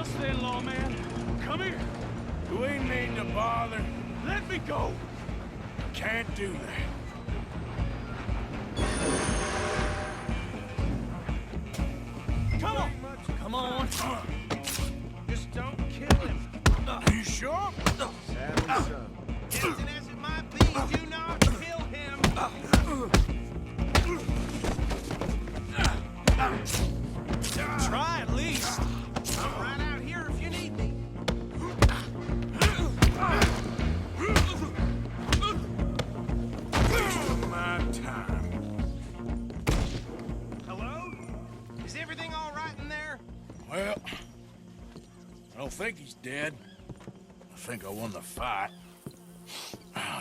sister-in-law, man. Come here. Do we mean to bother? Let me go. Can't do that. Come on. Come on. Just don't kill him. You sure? Sadly so. Tempting as it might be, do not kill him. Try at least. I'm right out here if you need me. My time. Hello? Is everything all right in there? Well, I don't think he's dead. I think I won the fight.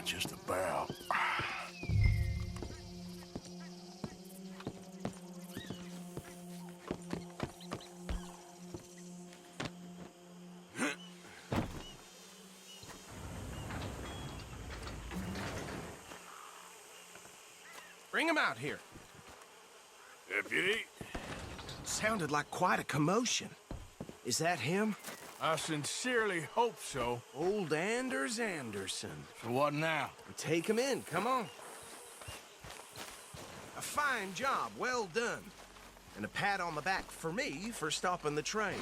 Just about. Bring him out here. Deputy, Sounded like quite a commotion. Is that him? I sincerely hope so. Old Anders Anderson. So what now? Take him in, come on. A fine job, well done. And a pat on the back for me for stopping the train.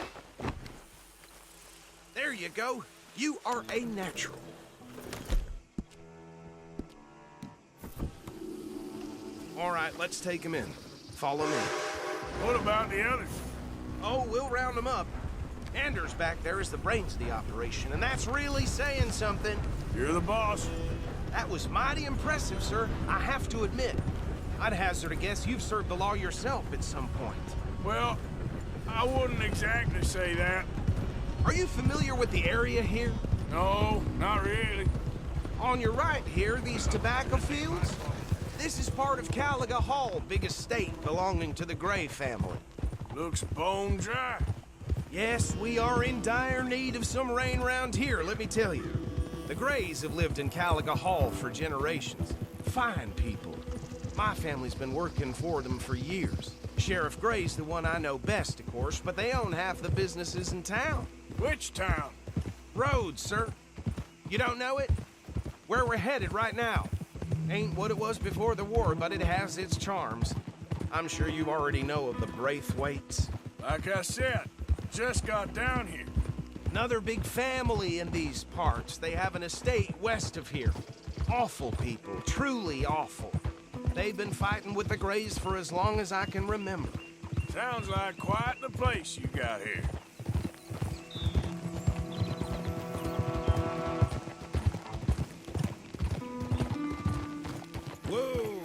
There you go. You are a natural. All right, let's take him in. Follow me. What about the others? Oh, we'll round them up. Anders back there is the brains of the operation, and that's really saying something. You're the boss. That was mighty impressive, sir. I have to admit. I'd hazard a guess you've served the law yourself at some point. Well, I wouldn't exactly say that. Are you familiar with the area here? No, not really. On your right here, these tobacco fields? This is part of Caliga Hall, big estate belonging to the Gray family. Looks bone dry. Yes, we are in dire need of some rain round here, let me tell you. The Grays have lived in Caliga Hall for generations. Fine people. My family's been working for them for years. Sheriff Gray's the one I know best, of course, but they own half the businesses in town. Which town? Rhodes, sir. You don't know it? Where we're headed right now. Ain't what it was before the war, but it has its charms. I'm sure you already know of the Braithwaites. Like I said, just got down here. Another big family in these parts. They have an estate west of here. Awful people, truly awful. They've been fighting with the Grays for as long as I can remember. Sounds like quite the place you got here. Whoa!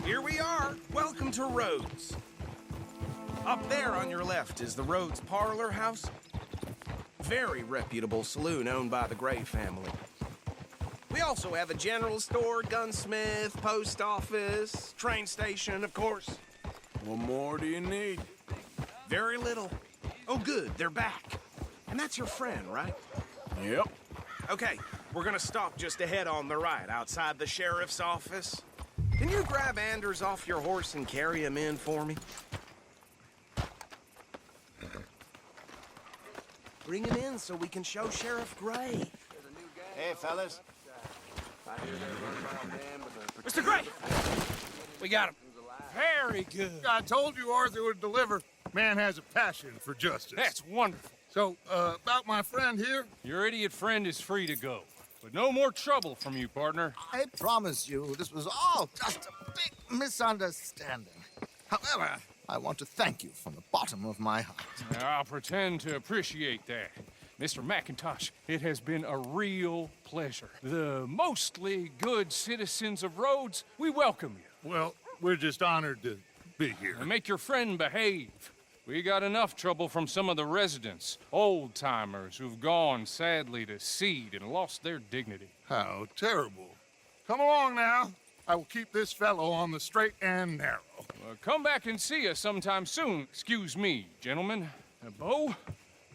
Here we are. Welcome to Rhodes. Up there on your left is the Rhodes Parlor House. Very reputable saloon owned by the Gray family. We also have a general store, gunsmith, post office, train station, of course. What more do you need? Very little. Oh, good, they're back. And that's your friend, right? Yep. Okay, we're gonna stop just ahead on the right, outside the sheriff's office. Can you grab Anders off your horse and carry him in for me? Bring him in so we can show Sheriff Gray. Hey, fellas. Mr. Gray! We got him. Very good. I told you Arthur would deliver. Man has a passion for justice. That's wonderful. So, about my friend here? Your idiot friend is free to go. But no more trouble from you, partner. I promise you, this was all just a big misunderstanding. However, I want to thank you from the bottom of my heart. I'll pretend to appreciate that. Mr. McIntosh, it has been a real pleasure. The mostly good citizens of Rhodes, we welcome you. Well, we're just honored to be here. And make your friend behave. We got enough trouble from some of the residents, old-timers who've gone, sadly, to seed and lost their dignity. How terrible. Come along now. I will keep this fellow on the straight and narrow. Come back and see us sometime soon. Excuse me, gentlemen. Bo,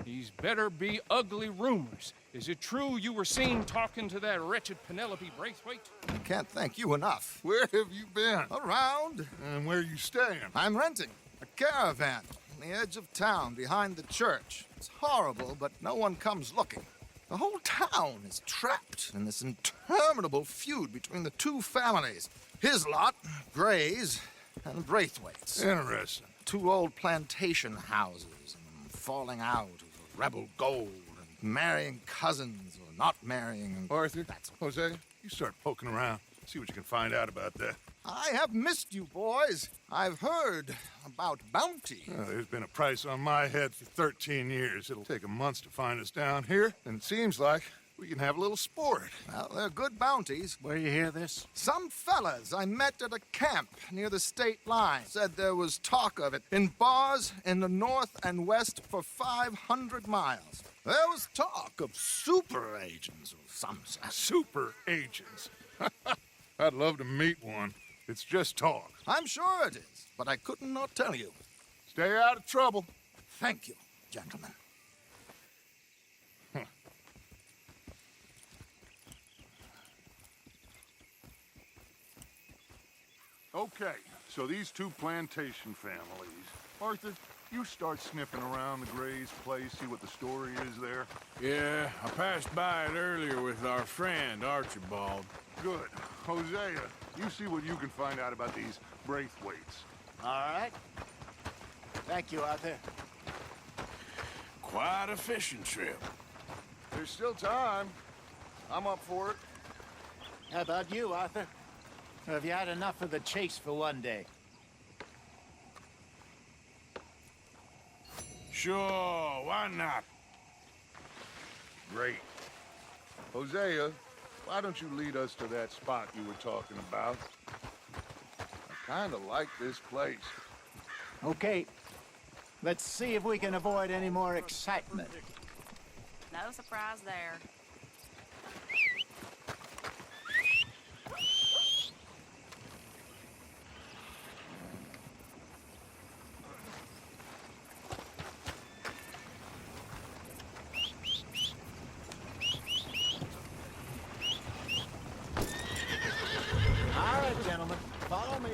these better be ugly rumors. Is it true you were seen talking to that wretched Penelope Braithwaite? I can't thank you enough. Where have you been? Around. And where you staying? I'm renting a caravan. on the edge of town, behind the church. It's horrible, but no one comes looking. The whole town is trapped in this interminable feud between the two families. His lot, Gray's, and Braithwaite's. Interesting. Two old plantation houses, and falling out over rebel gold, and marrying cousins or not marrying. And Arthur, that's Hosea, you start poking around. See what you can find out about that. I have missed you, boys. I've heard about bounty. There's been a price on my head for 13 years. It'll take a month to find us down here, and it seems like we can have a little sport. Well, they're good bounties. Where you hear this? Some fellas I met at a camp near the state line said there was talk of it in bars in the north and west for 500 miles. There was talk of super agents of some sort. Super agents. I'd love to meet one. It's just talk. I'm sure it is, but I couldn't not tell you. Stay out of trouble. Thank you, gentlemen. Okay, so these two plantation families. Arthur, you start sniffing around the Gray's place, see what the story is there. Yeah, I passed by it earlier with our friend, Archibald. Good. Hosea, you see what you can find out about these Braithwaites. All right. Thank you, Arthur. Quite a fishing trip. There's still time. I'm up for it. How about you, Arthur? Or have you had enough of the chase for one day? Sure, why not? Great. Hosea, why don't you lead us to that spot you were talking about? I kind of like this place. Okay. Let's see if we can avoid any more excitement. No surprise there. All right, gentlemen. Follow me.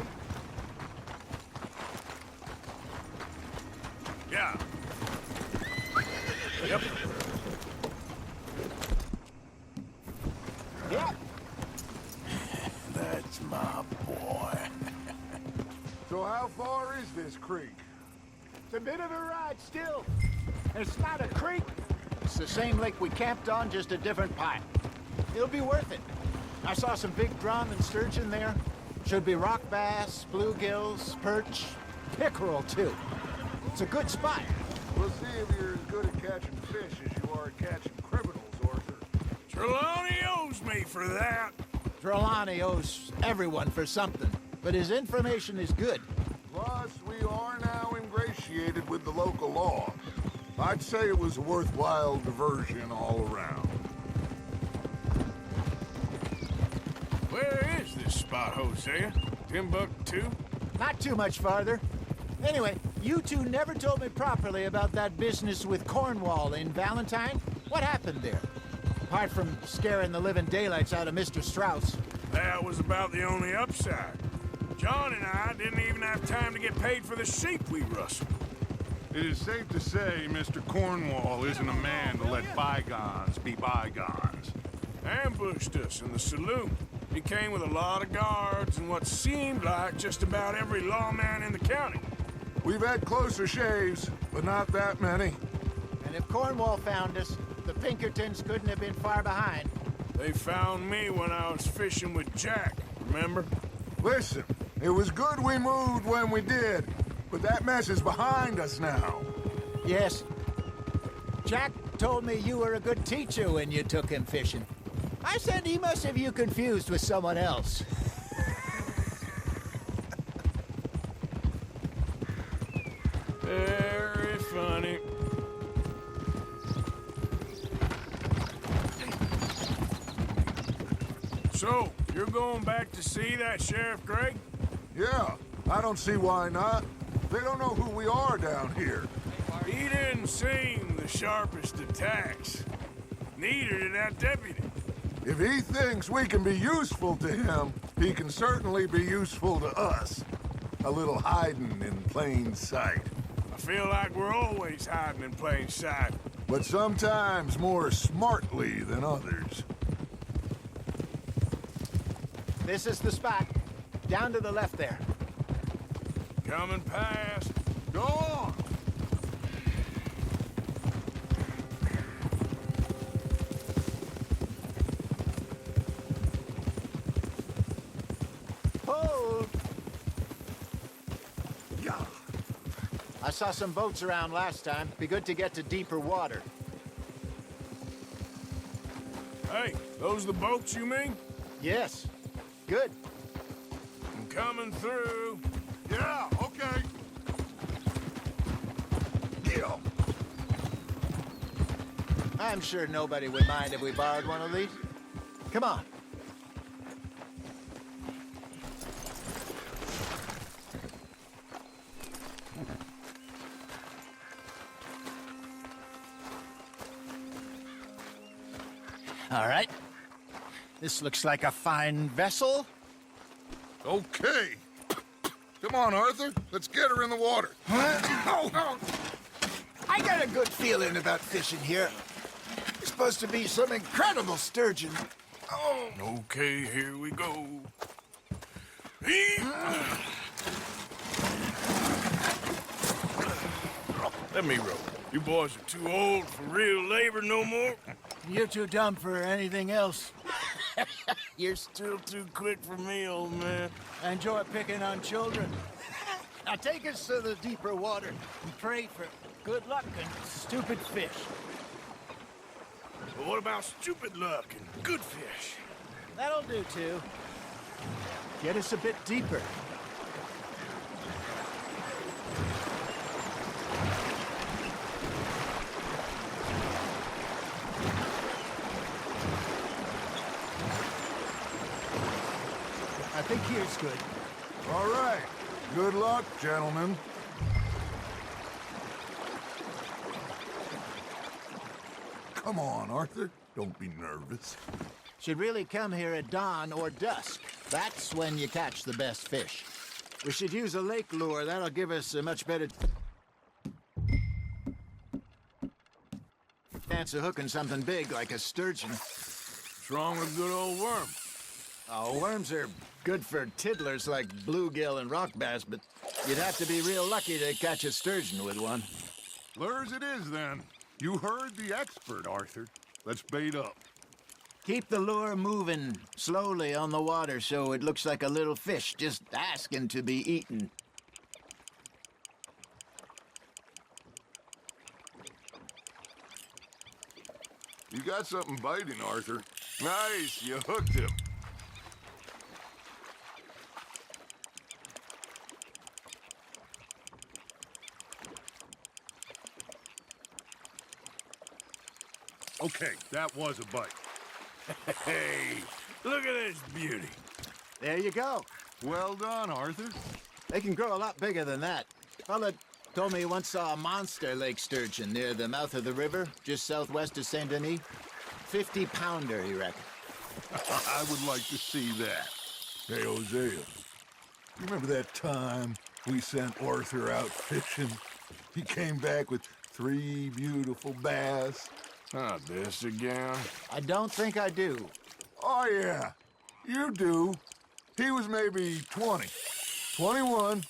Yeah. Yep. Yep. That's my boy. So how far is this creek? It's a bit of a ride still. It's not a creek. It's the same lake we camped on, just a different pipe. It'll be worth it. I saw some big drum and sturgeon there. Should be rock bass, bluegills, perch, pickerel too. It's a good spot. We'll see if you're as good at catching fish as you are at catching criminals, Arthur. Trelawney owes me for that. Trelawney owes everyone for something, but his information is good. Plus, we are now ingratiated with the local law. I'd say it was a worthwhile diversion all around. Where is this spot, Hosea? Timbuktu? Not too much farther. Anyway, you two never told me properly about that business with Cornwall in Valentine. What happened there? Apart from scaring the living daylights out of Mr. Strauss. That was about the only upside. John and I didn't even have time to get paid for the sheep we rustled. It is safe to say Mr. Cornwall isn't a man to let bygones be bygones. Ambushed us in the saloon. He came with a lot of guards and what seemed like just about every lawman in the county. We've had closer shaves, but not that many. And if Cornwall found us, the Pinkertons couldn't have been far behind. They found me when I was fishing with Jack, remember? Listen, it was good we moved when we did, but that mess is behind us now. Yes. Jack told me you were a good teacher when you took him fishing. I said he must have you confused with someone else. Very funny. So, you're going back to see that Sheriff Gray? Yeah, I don't see why not. They don't know who we are down here. He didn't seem the sharpest attacks. Neither did that deputy. If he thinks we can be useful to him, he can certainly be useful to us. A little hiding in plain sight. I feel like we're always hiding in plain sight. But sometimes more smartly than others. This is the spot. Down to the left there. Coming past. Go on! Hold! Yeah. I saw some boats around last time. Be good to get to deeper water. Hey, those the boats you mean? Yes. Good. I'm coming through. Yeah, okay. Yeah. I'm sure nobody would mind if we borrowed one of these. Come on. All right. This looks like a fine vessel. Okay. Come on, Arthur. Let's get her in the water. I got a good feeling about fishing here. It's supposed to be some incredible sturgeon. Oh. Okay, here we go. Let me row. You boys are too old for real labor no more. You're too dumb for anything else. You're still too quick for me, old man. I enjoy picking on children. Now take us to the deeper water and pray for good luck and stupid fish. But what about stupid luck and good fish? That'll do, too. Get us a bit deeper. I think here's good. All right. Good luck, gentlemen. Come on, Arthur. Don't be nervous. Should really come here at dawn or dusk. That's when you catch the best fish. We should use a lake lure. That'll give us a much better chance of hooking something big like a sturgeon. What's wrong with good old worm? Oh, worms are good for tiddlers like bluegill and rock bass, but you'd have to be real lucky to catch a sturgeon with one. Lures it is, then. You heard the expert, Arthur. Let's bait up. Keep the lure moving slowly on the water so it looks like a little fish just asking to be eaten. You got something biting, Arthur. Nice, you hooked him. Okay, that was a bite. Hey, look at this beauty. There you go. Well done, Arthur. They can grow a lot bigger than that. Fella told me he once saw a monster lake sturgeon near the mouth of the river, just southwest of Saint Denis. 50-pounder, he reckoned. I would like to see that. Hey, Hosea, you remember that time we sent Arthur out fishing? He came back with 3 beautiful bass. Not this again. I don't think I do. Oh, yeah, you do. He was maybe 20, 21,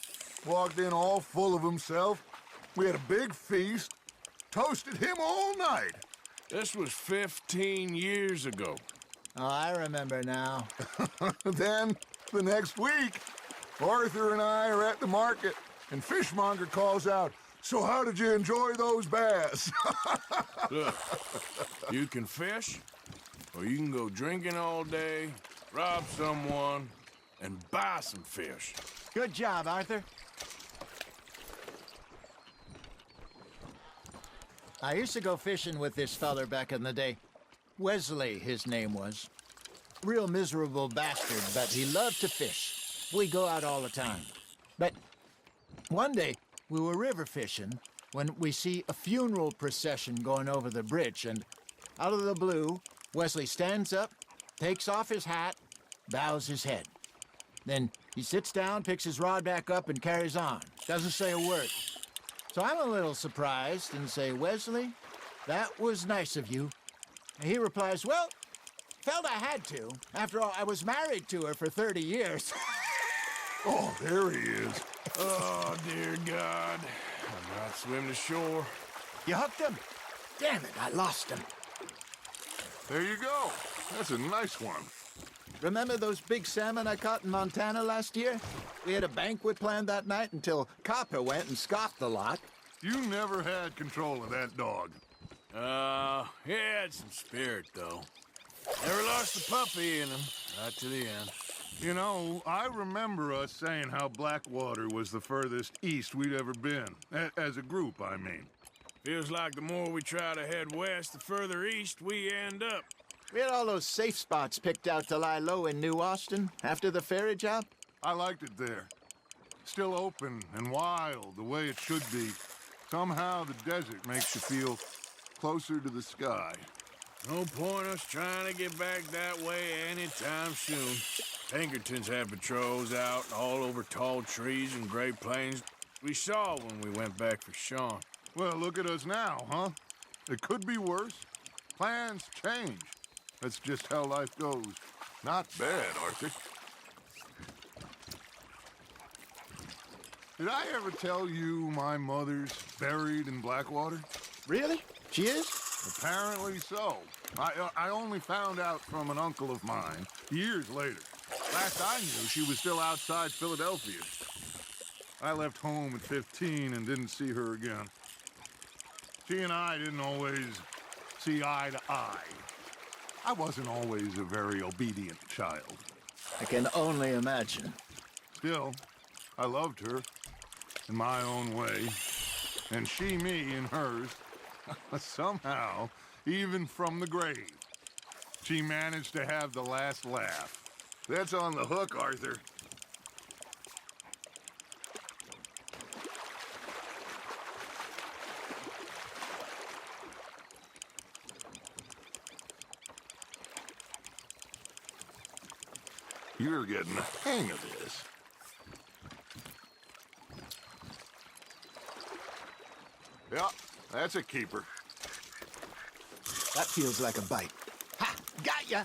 walked in all full of himself. We had a big feast, toasted him all night. This was 15 years ago. Oh, I remember now. Then, the next week, Arthur and I are at the market, and Fishmonger calls out, "So how did you enjoy those bass?" Look, you can fish, or you can go drinking all day, rob someone, and buy some fish. Good job, Arthur. I used to go fishing with this feller back in the day. Wesley, his name was. Real miserable bastard, but he loved to fish. We go out all the time. But one day, we were river fishing when we see a funeral procession going over the bridge, and out of the blue, Wesley stands up, takes off his hat, bows his head. Then he sits down, picks his rod back up, and carries on. Doesn't say a word. So I'm a little surprised and say, Wesley, that was nice of you. And he replies, well, felt I had to. After all, I was married to her for 30 years. Oh, there he is. Oh, dear God. I'm not swimming to shore. You hooked him? Damn it, I lost him. There you go. That's a nice one. Remember those big salmon I caught in Montana last year? We had a banquet planned that night until Copper went and scoffed the lot. You never had control of that dog. He had some spirit, though. Never lost the puppy in him. Right to the end. You know, I remember us saying how Blackwater was the furthest east we'd ever been. As a group, I mean. Feels like the more we try to head west, the further east we end up. We had all those safe spots picked out to lie low in New Austin after the ferry job. I liked it there. Still open and wild, the way it should be. Somehow the desert makes you feel closer to the sky. No point us trying to get back that way anytime soon. Pinkertons had patrols out all over tall trees and Great Plains. We saw when we went back for Sean. Well, look at us now, huh? It could be worse. Plans change. That's just how life goes. Not bad, Arthur. Did I ever tell you my mother's buried in Blackwater? Really? She is? Apparently so. I only found out from an uncle of mine years later. Last I knew, she was still outside Philadelphia. I left home at 15 and didn't see her again. She and I didn't always see eye to eye. I wasn't always a very obedient child. I can only imagine. Still, I loved her in my own way, and she me in hers. Somehow, even from the grave, she managed to have the last laugh. That's on the hook, Arthur. You're getting the hang of this. Yeah, that's a keeper. That feels like a bite. Ha! Got ya!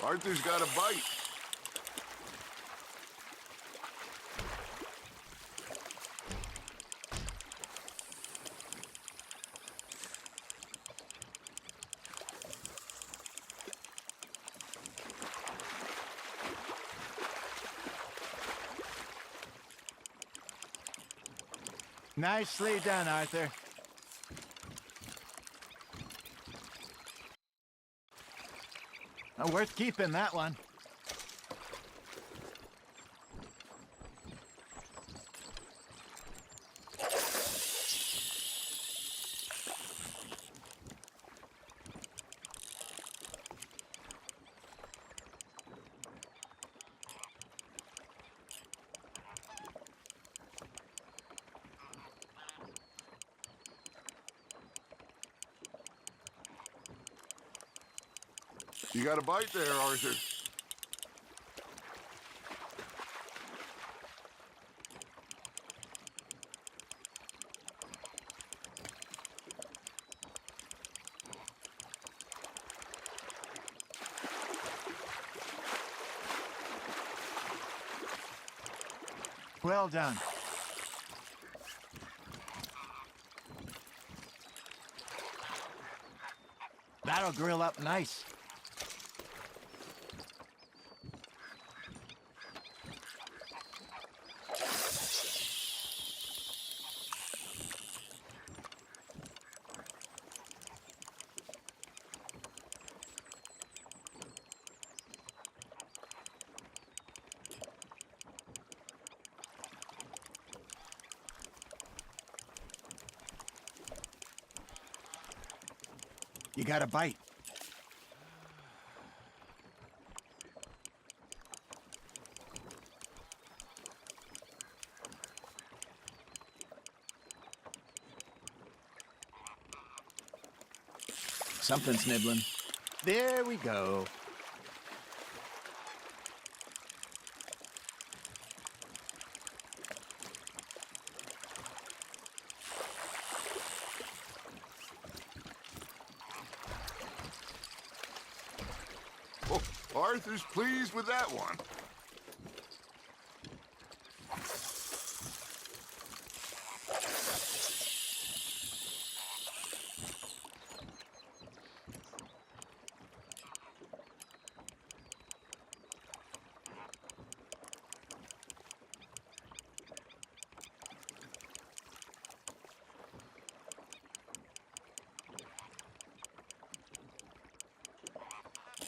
Arthur's got a bite. Nicely done, Arthur. Worth keeping, that one. You got a bite there, Arthur. Well done. That'll grill up nice. You got a bite. Something's nibbling. There we go. Oh, Arthur's pleased with that one.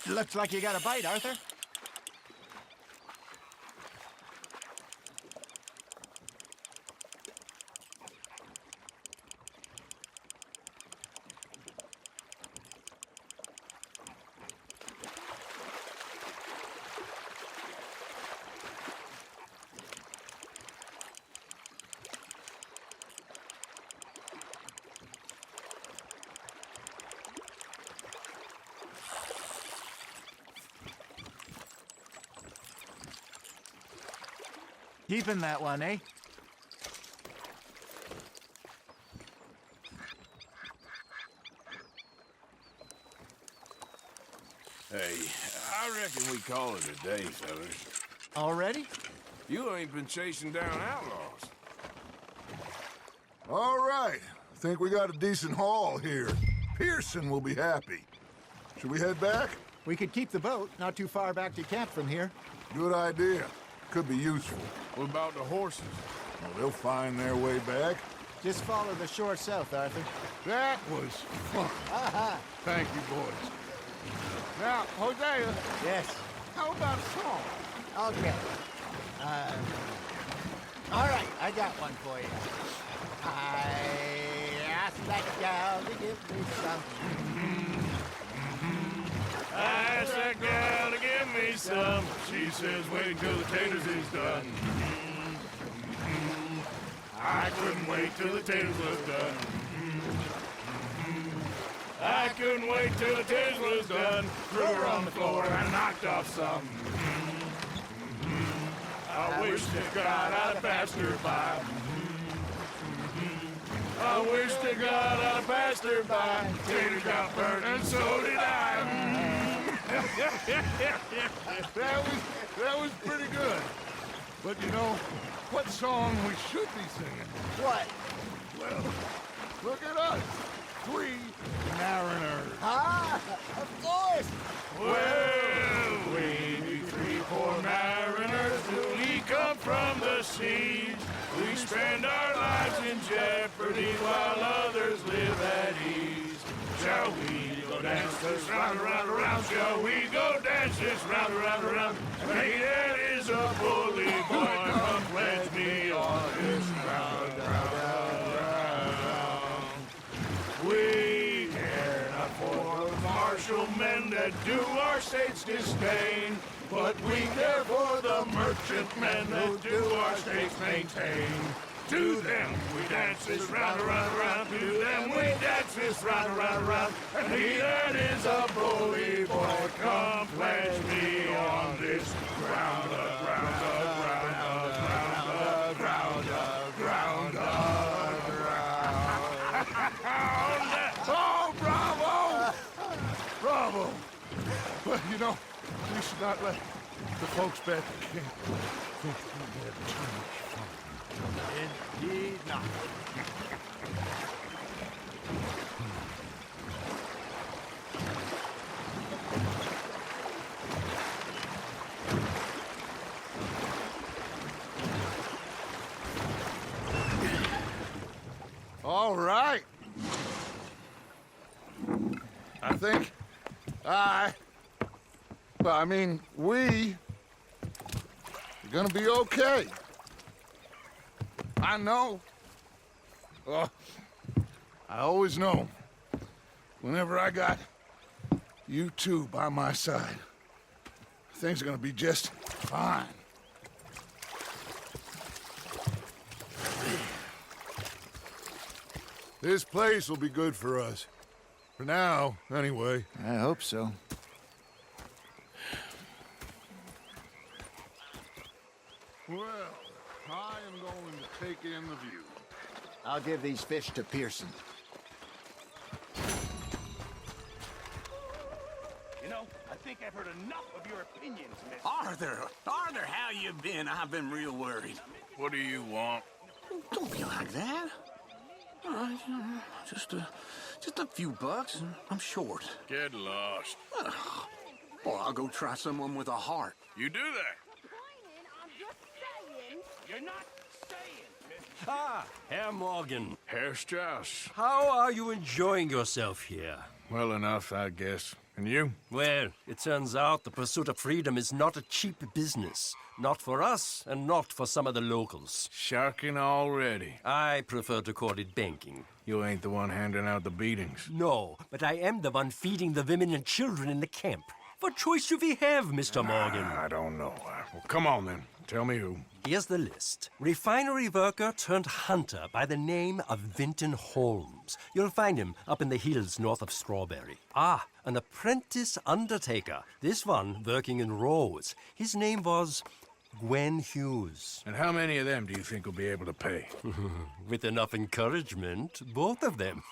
Looks like you got a bite, Arthur. Keeping that one, eh? Hey, I reckon we call it a day, fellas. Already? You ain't been chasing down outlaws. All right. I think we got a decent haul here. Pearson will be happy. Should we head back? We could keep the boat not too far back to camp from here. Good idea. Could be useful. What about the horses? Well, they'll find their way back. Just follow the shore south, Arthur. That was fun. Thank you, boys. Now, Hosea, Yes. how about a song? Okay. All right, I got one for you. I asked that gal to give me some. I asked that gal to give me some. She says, wait till the taters is done. I couldn't wait till the taters was done. I couldn't wait till the taters was done. Threw her on the floor and I knocked off some. I wish to God I'd passed her by. I wish to God I'd passed her by. Taters got burnt and so did I. that was pretty good. But you know, what song we should be singing? What? Well, look at us. 3 mariners. Ah, of course. Well, we be 3 poor mariners till we come from the seas. We spend our lives in jeopardy while others live at ease. Shall we go dance this round, around, around? Shall we go dance this round, around, around? Hey, that is a bully boy. Come pledge me on this round, round, round. We care not for the martial men that do our state's disdain, but we care for the merchantmen that do our state's maintain. To them we dance this round, around, around. To them we dance this round, around, around. And he that is a bully boy, come pledge me on this ground, ground, ground, ground, ground, ground, ground. Oh, bravo! Bravo! Well, you know, we should not let the folks back at camp think we had too much fun. Indeed not. All right. I think we are gonna be okay. I know. I always know. Whenever I got you two by my side, things are gonna be just fine. This place will be good for us. For now, anyway. I hope so. Well, I am going to take in the view. I'll give these fish to Pearson. You know, I think I've heard enough of your opinions, miss. Arthur, how you been? I've been real worried. What do you want? Don't be like that. All right, just a few bucks, and I'm short. Get lost. Well, I'll go try someone with a heart. You do that. You're not saying, miss. Ah, Herr Morgan. Herr Strauss. How are you enjoying yourself here? Well enough, I guess. And you? Well, it turns out the pursuit of freedom is not a cheap business. Not for us, and not for some of the locals. Sharking already. I prefer to call it banking. You ain't the one handing out the beatings. No, but I am the one feeding the women and children in the camp. What choice do we have, Mr. Morgan? I don't know. Well, come on then. Tell me who. Here's the list. Refinery worker turned hunter by the name of Vinton Holmes. You'll find him up in the hills north of Strawberry. Ah, an apprentice undertaker. This one working in Rhodes. His name was Gwen Hughes. And how many of them do you think will be able to pay? With enough encouragement, both of them.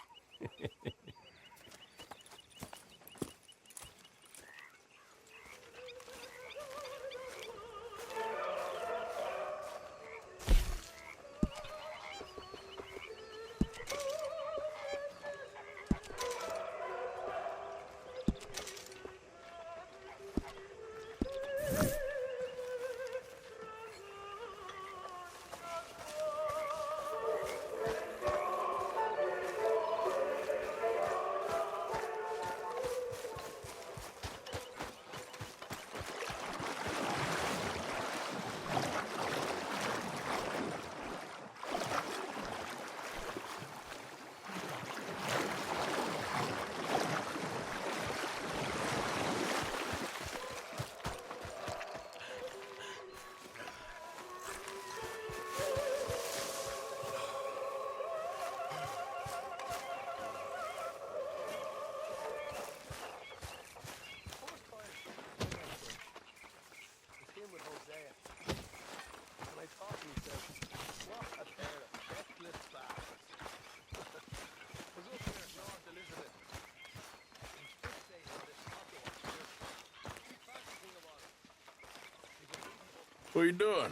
What are you doing?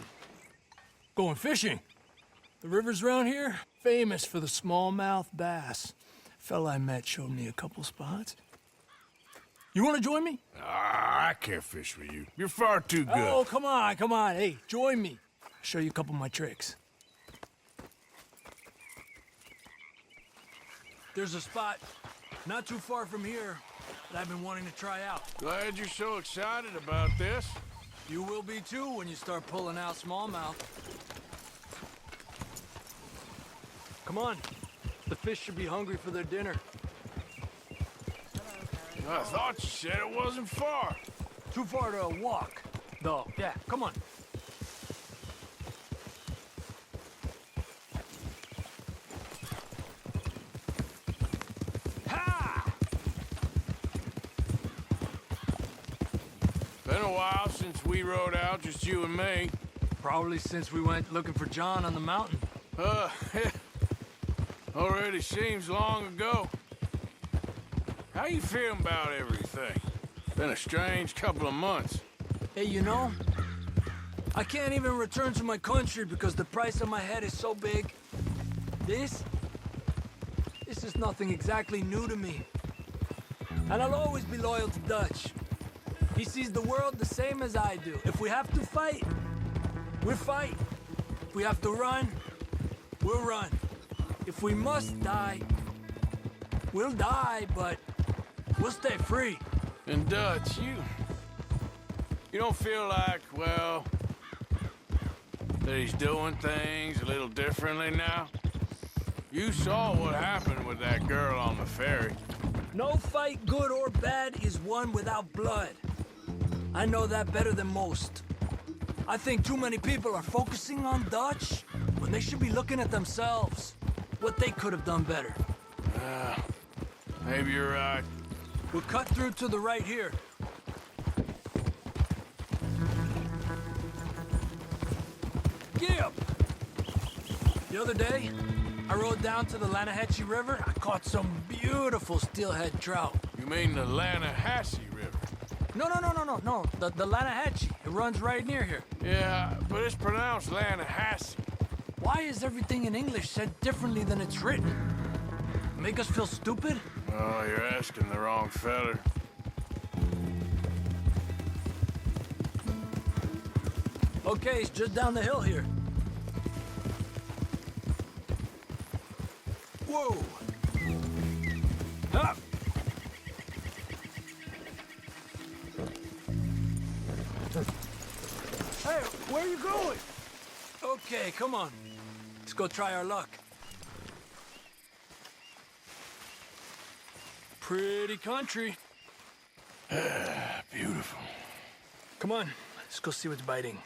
Going fishing. The rivers around here, famous for the smallmouth bass. Fella I met showed me a couple spots. You want to join me? I can't fish with you. You're far too good. Oh, come on, come on. Hey, join me. I'll show you a couple of my tricks. There's a spot not too far from here that I've been wanting to try out. Glad you're so excited about this. You will be too when you start pulling out smallmouth. Come on. The fish should be hungry for their dinner. I thought you said it wasn't far. Too far to walk, though. Yeah, come on. Ha! Been a while since we rode out, just you and me. Probably since we went looking for John on the mountain. Already seems long ago. How you feeling about everything? Been a strange couple of months. Hey, you know, I can't even return to my country because the price on my head is so big. This is nothing exactly new to me. And I'll always be loyal to Dutch. He sees the world the same as I do. If we have to fight, we'll fight. If we have to run, we'll run. If we must die, we'll die, but we'll stay free. And Dutch, you don't feel like, well, that he's doing things a little differently now? You saw what happened with that girl on the ferry. No fight, good or bad, is won without blood. I know that better than most. I think too many people are focusing on Dutch when they should be looking at themselves. What they could have done better. Maybe you're right. We'll cut through to the right here. Gib! The other day, I rode down to the Lanahatchee River. I caught some beautiful steelhead trout. You mean the Lanahatchee River? No. The Lanahatchee. It runs right near here. Yeah, but it's pronounced Lanahatchee. Why is everything in English said differently than it's written? Make us feel stupid? Oh, you're asking the wrong feller. Okay, it's just down the hill here. Whoa! Up! Hey, where are you going? Okay, come on. Let's go try our luck. Pretty country. Beautiful. Come on, let's go see what's biting.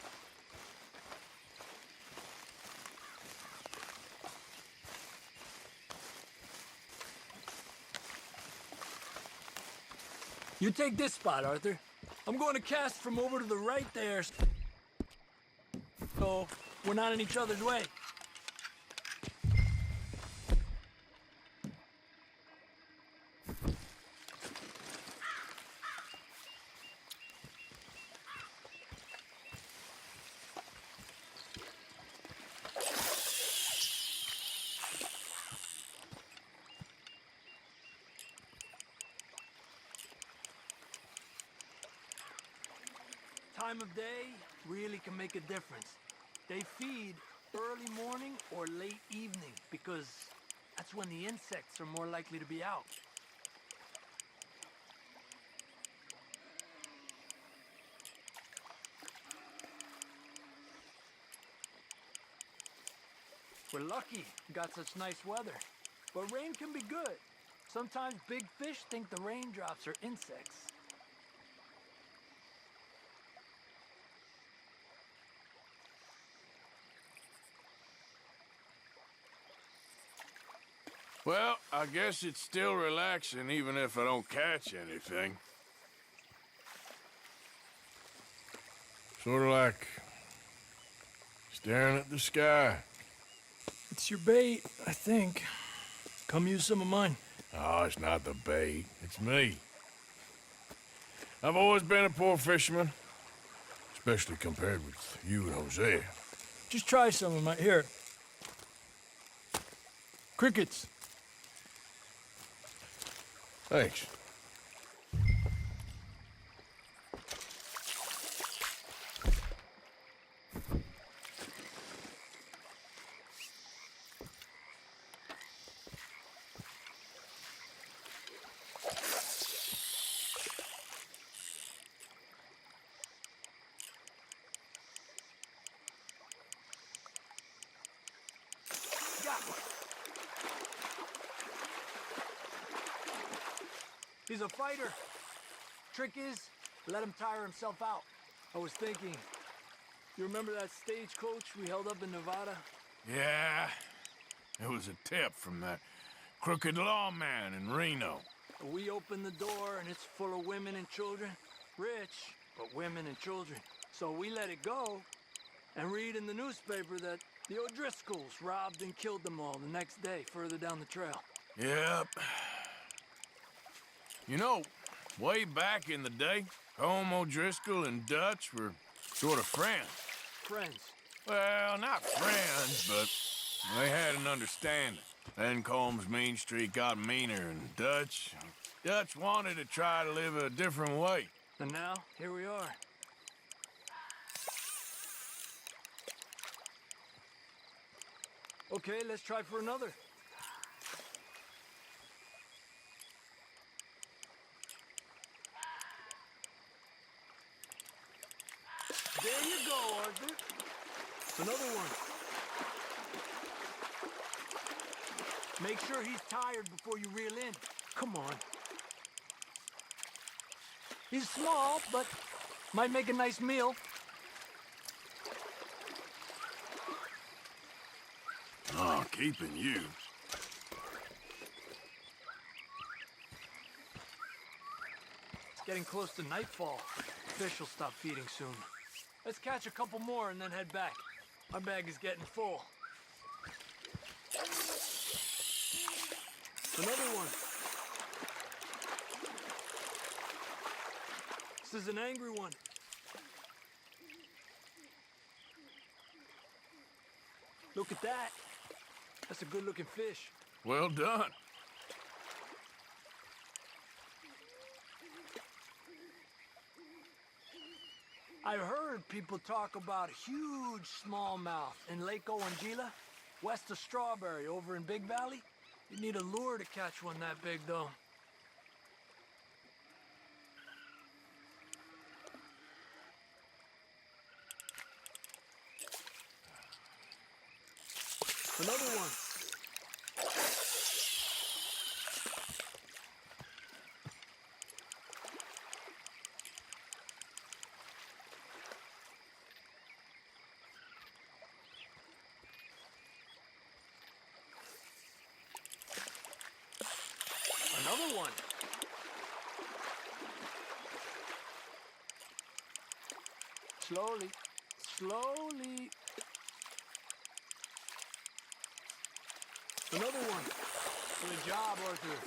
You take this spot, Arthur. I'm going to cast from over to the right there, so we're not in each other's way. Time of day really can make a difference. They feed early morning or late evening because that's when the insects are more likely to be out. We're lucky we got such nice weather, but rain can be good. Sometimes big fish think the raindrops are insects. Well, I guess it's still relaxing even if I don't catch anything. Sort of like staring at the sky. It's your bait, I think. Come use some of mine. Oh, it's not the bait. It's me. I've always been a poor fisherman, especially compared with you and Hosea. Just try some of my... Here. Crickets. Thanks. Got one. He's a fighter. Trick is, let him tire himself out. I was thinking, you remember that stagecoach we held up in Nevada? Yeah, it was a tip from that crooked lawman in Reno. We opened the door and it's full of women and children. Rich, but women and children. So we let it go and read in the newspaper that the O'Driscolls robbed and killed them all the next day further down the trail. Yep. You know, way back in the day, Colm O'Driscoll and Dutch were sort of friends. Friends? Well, not friends, but they had an understanding. Then Colm's mean streak got meaner, and Dutch wanted to try to live a different way. And now, here we are. Okay, let's try for another. There you go, Arthur. Another one. Make sure he's tired before you reel in. Come on. He's small, but might make a nice meal. Oh, keeping you. getting close to nightfall. Fish will stop feeding soon. Let's catch a couple more and then head back. My bag is getting full. Another one. This is an angry one. Look at that. That's a good-looking fish. Well done. I've heard people talk about huge smallmouth in Lake Owanjila, west of Strawberry, over in Big Valley. You need a lure to catch one that big, though. Another one. Another one. Slowly, slowly. Another one. Good job, Arthur.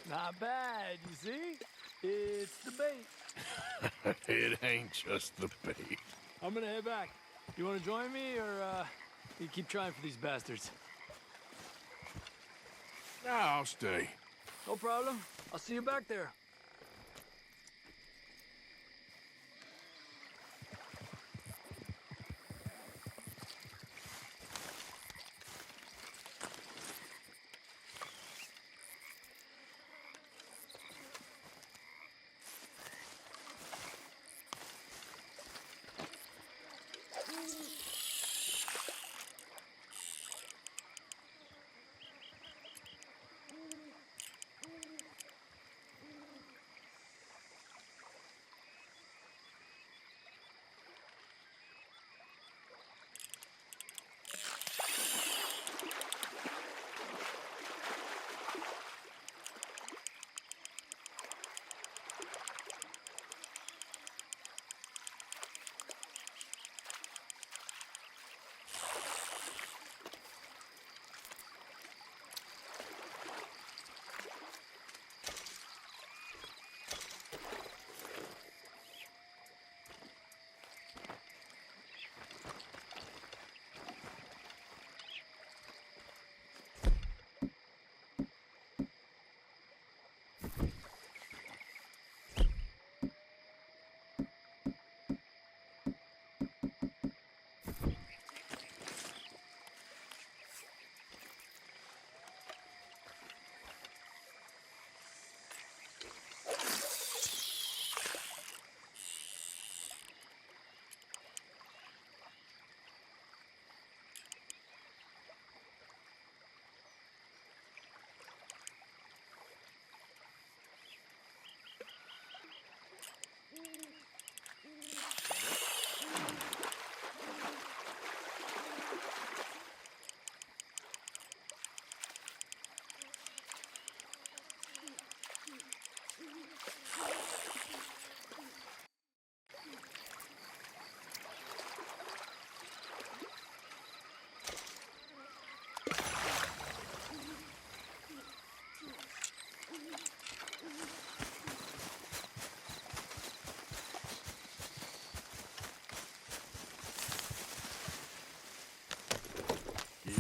Not bad, you see? It's the bait. It ain't just the bait. I'm gonna head back. You wanna join me, or you keep trying for these bastards? Nah, I'll stay. No problem. I'll see you back there.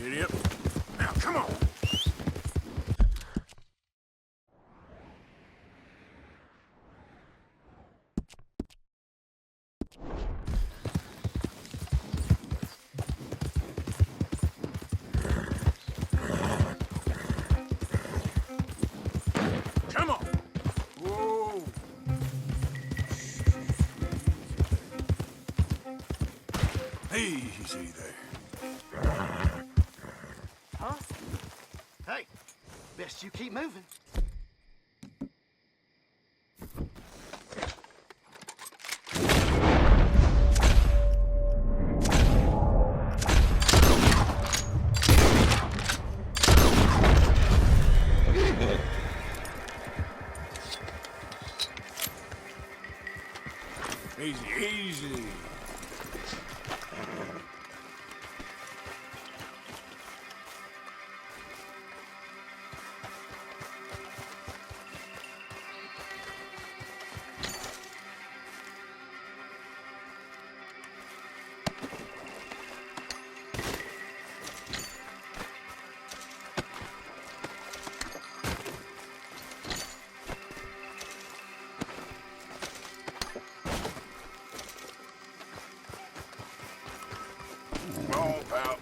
Idiot. Now, come on. Come on. Whoa. Easy there. Huh? Hey, best you keep moving. Come on, pal.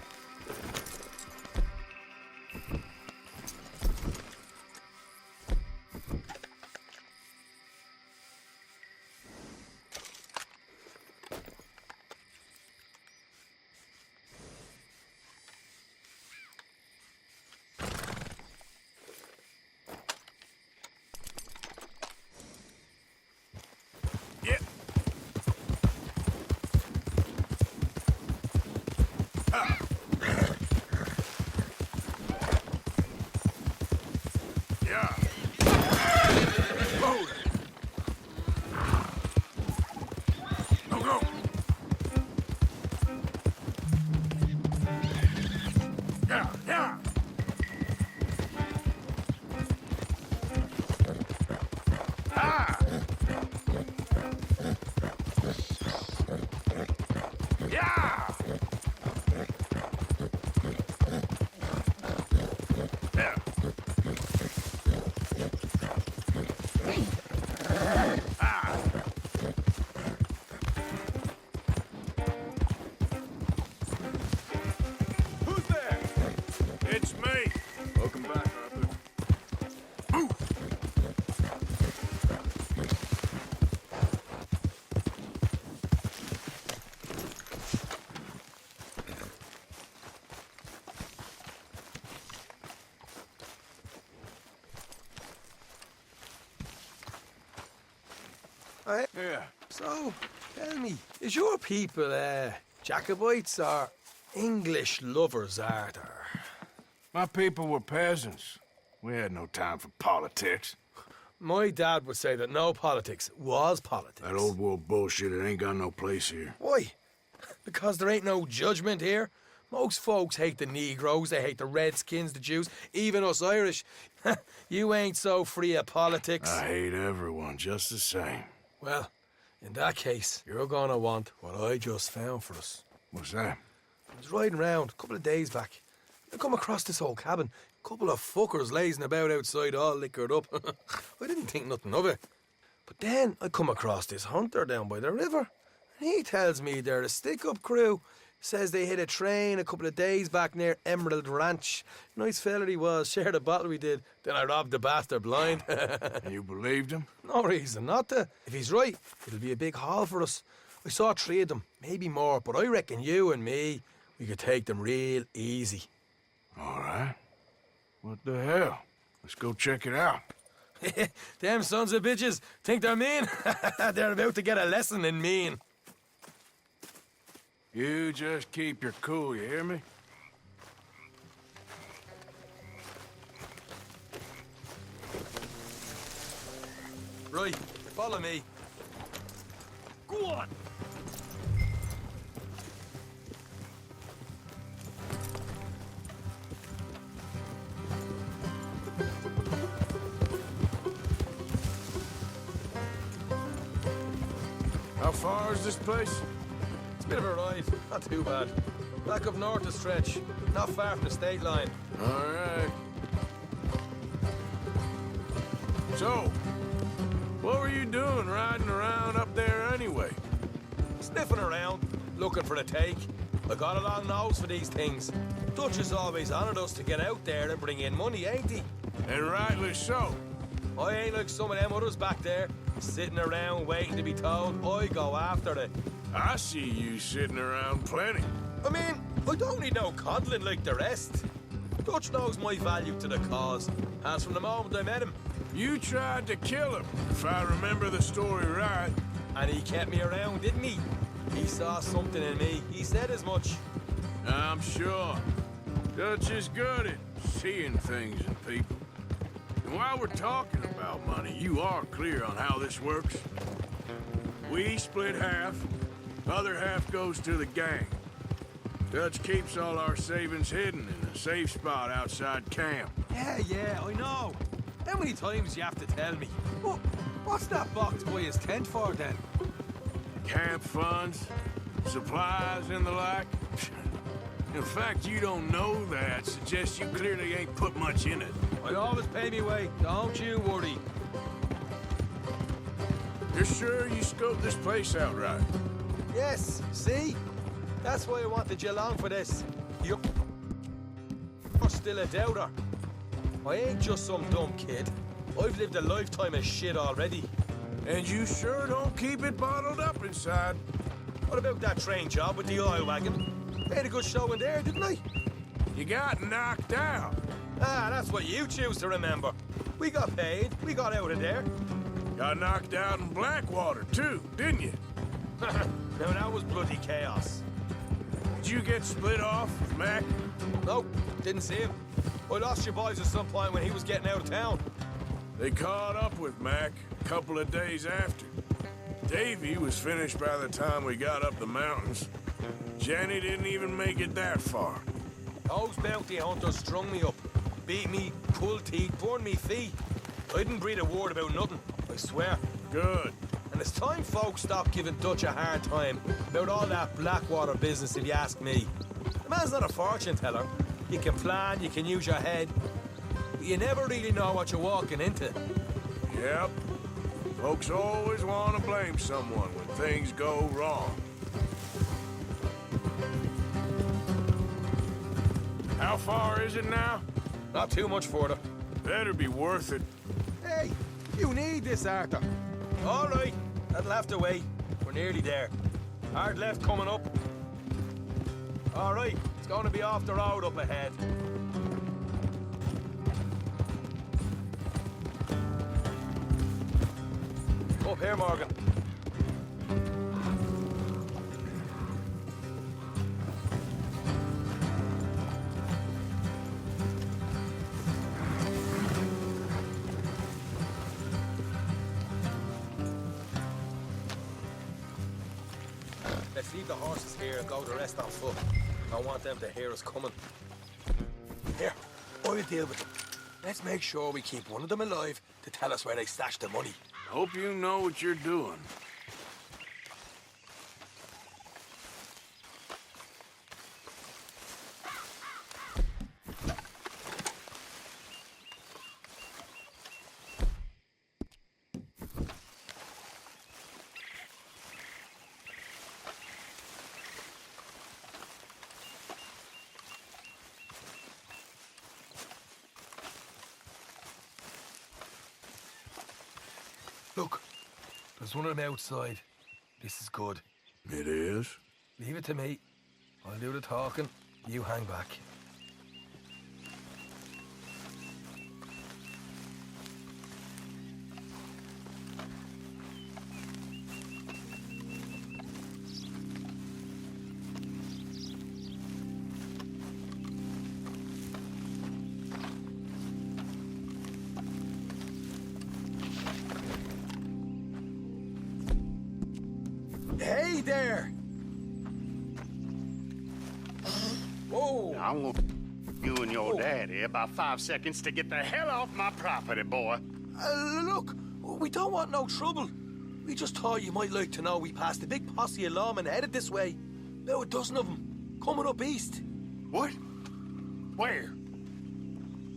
Yeah. Yeah. Load it. Go, go. Yeah, yeah. Ah. Yeah. Yeah. Ah. Who's there? It's me. Welcome back, Arthur. Move. Yeah. So, tell me, is your people, Jacobites or English lovers, Arthur? My people were peasants. We had no time for politics. My dad would say that no politics was politics. That old world bullshit, it ain't got no place here. Why? Because there ain't no judgment here. Most folks hate the Negroes, they hate the Redskins, the Jews, even us Irish. You ain't so free of politics. I hate everyone just the same. Well, in that case, you're gonna want what I just found for us. What's that? I was riding around a couple of days back. I come across this old cabin. A couple of fuckers lazing about outside all liquored up. I didn't think nothing of it. But then I come across this hunter down by the river. And he tells me they're a stick-up crew. Says they hit a train a couple of days back near Emerald Ranch. Nice fella he was, shared a bottle we did. Then I robbed the bastard blind. And you believed him? No reason not to. If he's right, it'll be a big haul for us. I saw 3 of them, maybe more, but I reckon you and me, we could take them real easy. All right. What the hell? Let's go check it out. Them sons of bitches think they're mean. They're about to get a lesson in mean. You just keep your cool, you hear me? Right, follow me. Go on. How far is this place? It's a bit of a ride, not too bad. Back up north a stretch, not far from the state line. All right. So, what were you doing riding around up there anyway? Sniffing around, looking for a take. I got a long nose for these things. Dutch has always honoured us to get out there and bring in money, ain't he? And rightly so. I ain't like some of them others back there, sitting around waiting to be told. I go after it. I see you sitting around plenty. I mean, I don't need no coddling like the rest. Dutch knows my value to the cause, as from the moment I met him. You tried to kill him, if I remember the story right. And he kept me around, didn't he? He saw something in me. He said as much. I'm sure. Dutch is good at seeing things in people. And while we're talking about money, you are clear on how this works. We split half, other half goes to the gang. Dutch keeps all our savings hidden in a safe spot outside camp. Yeah, I know. How many times you have to tell me? What's that box by his tent for, then? Camp funds, supplies, and the like. The fact you don't know that suggests you clearly ain't put much in it. I always pay me way, don't you worry. You're sure you scoped this place out right? Yes, see? That's why I wanted you along for this. You're still a doubter. I ain't just some dumb kid. I've lived a lifetime of shit already. And you sure don't keep it bottled up inside. What about that train job with the oil wagon? They had a good show in there, didn't I? You got knocked out. Ah, that's what you choose to remember. We got paid. We got out of there. Got knocked out in Blackwater, too, didn't you? Now, that was bloody chaos. Did you get split off with Mac? Nope, didn't see him. I lost your boys at some point when he was getting out of town. They caught up with Mac a couple of days after. Davy was finished by the time we got up the mountains. Jenny didn't even make it that far. Those bounty hunters strung me up. Beat me, pulled teeth, burned me feet. I didn't breathe a word about nothing, I swear. Good. And it's time folks stop giving Dutch a hard time about all that Blackwater business, if you ask me. The man's not a fortune teller. You can plan, you can use your head, but you never really know what you're walking into. Yep. Folks always want to blame someone when things go wrong. How far is it now? Not too much further. Better be worth it. Hey, you need this, Arthur. All right, that'll have to wait. We're nearly there. Hard left coming up. All right, it's going to be off the road up ahead. Up here, Morgan. Let's leave the horses here and go the rest on foot. I want them to hear us coming. Here, I'll deal with them. Let's make sure we keep one of them alive to tell us where they stashed the money. Hope you know what you're doing. Look, there's one of them outside. This is good. It is? Leave it to me. I'll do the talking. You hang back. Hey there! Whoa! I want you and your daddy about 5 seconds to get the hell off my property, boy. Look, we don't want no trouble. We just thought you might like to know we passed a big posse of lawmen headed this way. About a dozen of them, coming up east. What? Where?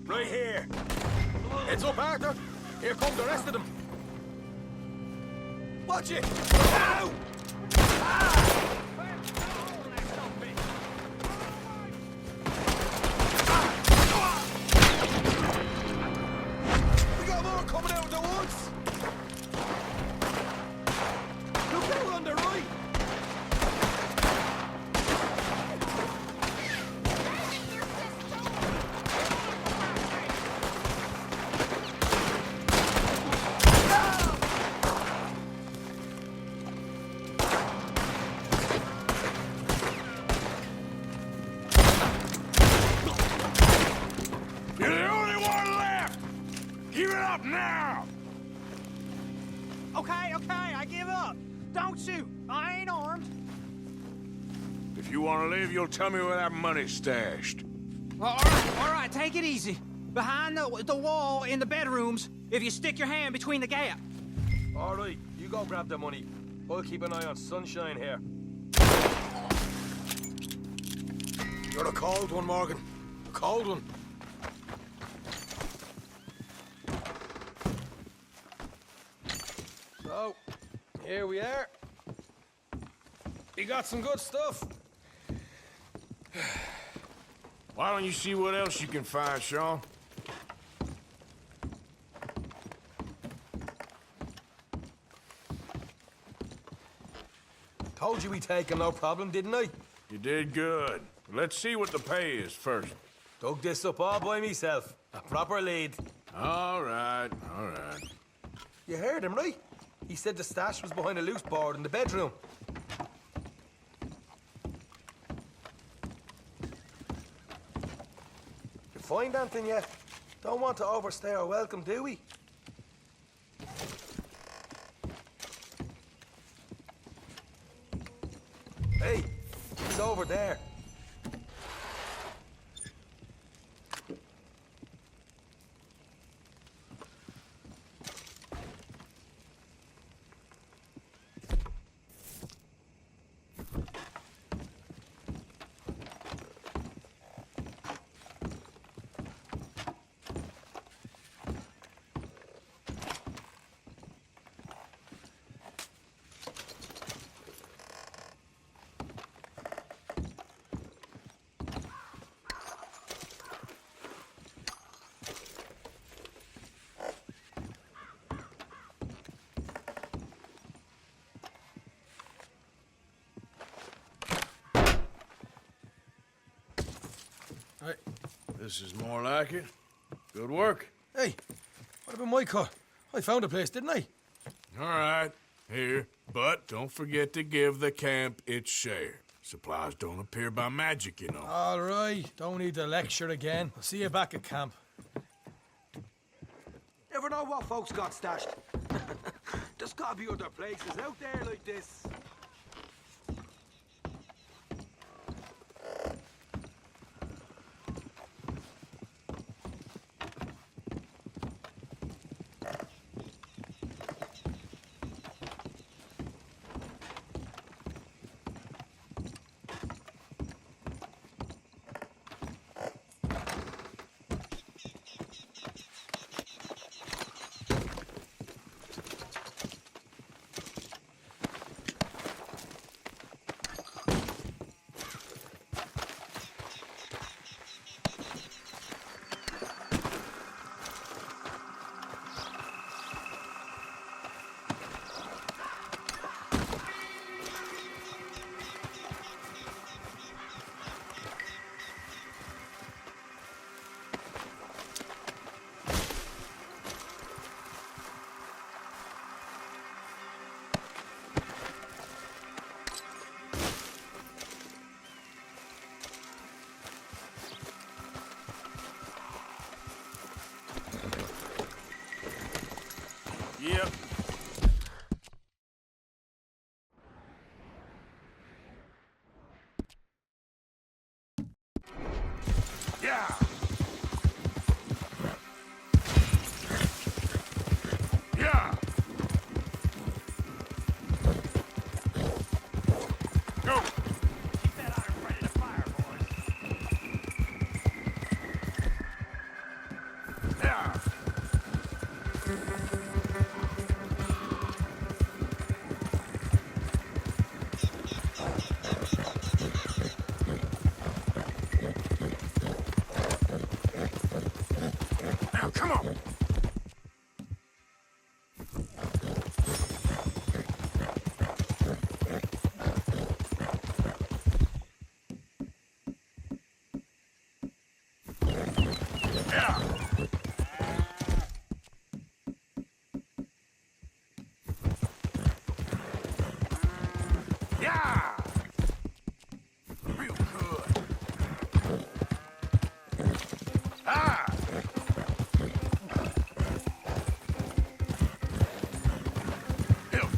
Right here. Heads up, Arthur. Here come the rest of them. Watch it! Ow! We got more coming out of the woods! Look out on the right! You're the only one left! Give it up now! Okay, I give up. Don't shoot. I ain't armed. If you want to live, you'll tell me where that money's stashed. Well, all right, take it easy. Behind the wall in the bedrooms, if you stick your hand between the gap. All right, you go grab the money. I'll keep an eye on Sunshine here. You're a cold one, Morgan. A cold one. So, here we are. You got some good stuff. Why don't you see what else you can find, Sean? Told you we'd take him, no problem, didn't I? You did good. Let's see what the pay is first. Dug this up all by myself. A proper lead. All right, all right. You heard him, right? He said the stash was behind a loose board in the bedroom. You find anything yet? Don't want to overstay our welcome, do we? Hey, he's over there. Hey, this is more like it. Good work. Hey, what about my cut? I found a place, didn't I? All right, here. But don't forget to give the camp its share. Supplies don't appear by magic, you know. All right, don't need to lecture again. I'll see you back at camp. Never know what folks got stashed. There's gotta be other places out there like this. Yep. Yeah. Yeah. Go. Keep that iron ready to fire, boys. Yeah. Now, come on. Yeah. Yeah. Real good. Ah. Hill.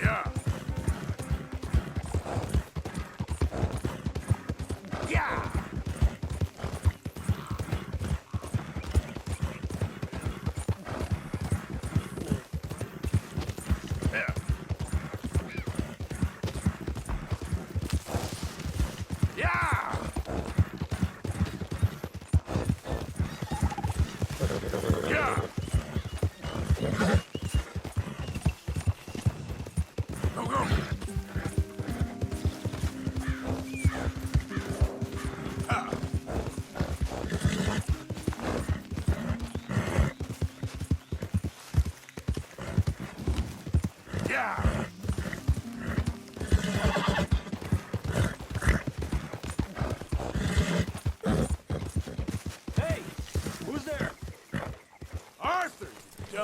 Yeah.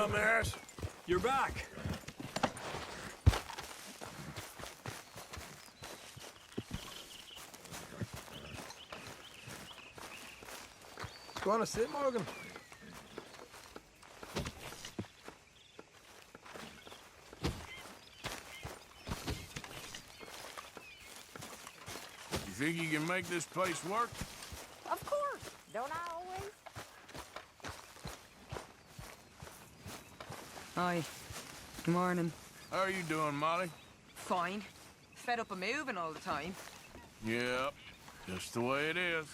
dumbass. You're back. Go on a sit, Morgan. You think you can make this place work? Of course. Don't I always? Hi. Good morning. How are you doing, Molly? Fine. Fed up of moving all the time. Yep, just the way it is.